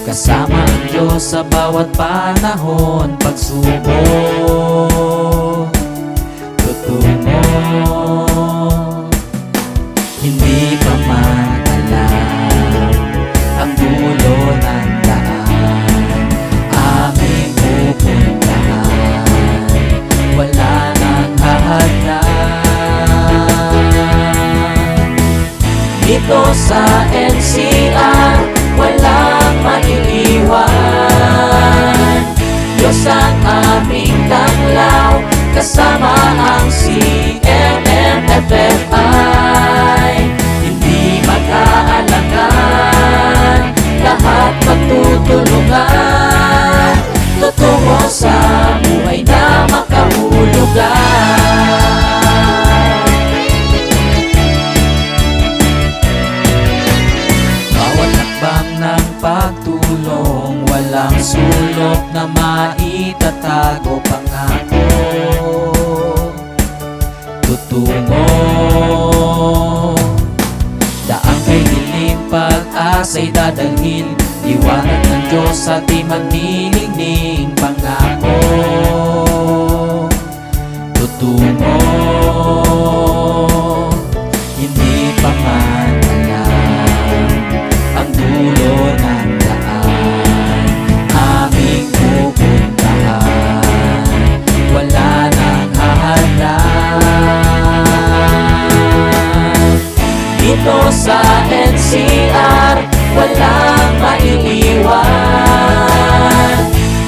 kasama ang Diyos sa bawat panahon. Pagsubok, tutungo, hindi pa man alam ang dulo ng daan aming pupuntahan, wala nang hahadlan. Dito sa NCR, walang maiiwan. Diyos ang aming tanglaw, kasama ang CMMFFI. Hindi mag-aalangan, lahat magtutulungan, tutungo sa buhay na makahulugan. Bawat hakbang ng pagtulong, walang sulok na maitatago. Pangako, tutungo, daang kay dilim, pag-asa'y dadalhin, liwanag ng Diyos sa di magnilingning. Pangako, tutungo, hindi pa man alam ang dulo ng daan aming pupuntahan, wala nang hahadlan. Dito sa NCR, walang maiiwan.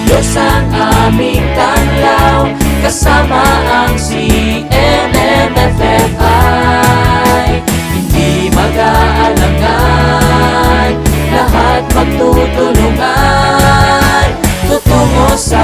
Diyos ang aming tanglaw, kasama ang CMMFFI. Hindi mag-aalangan, lahat magtutulungan, tutungo sa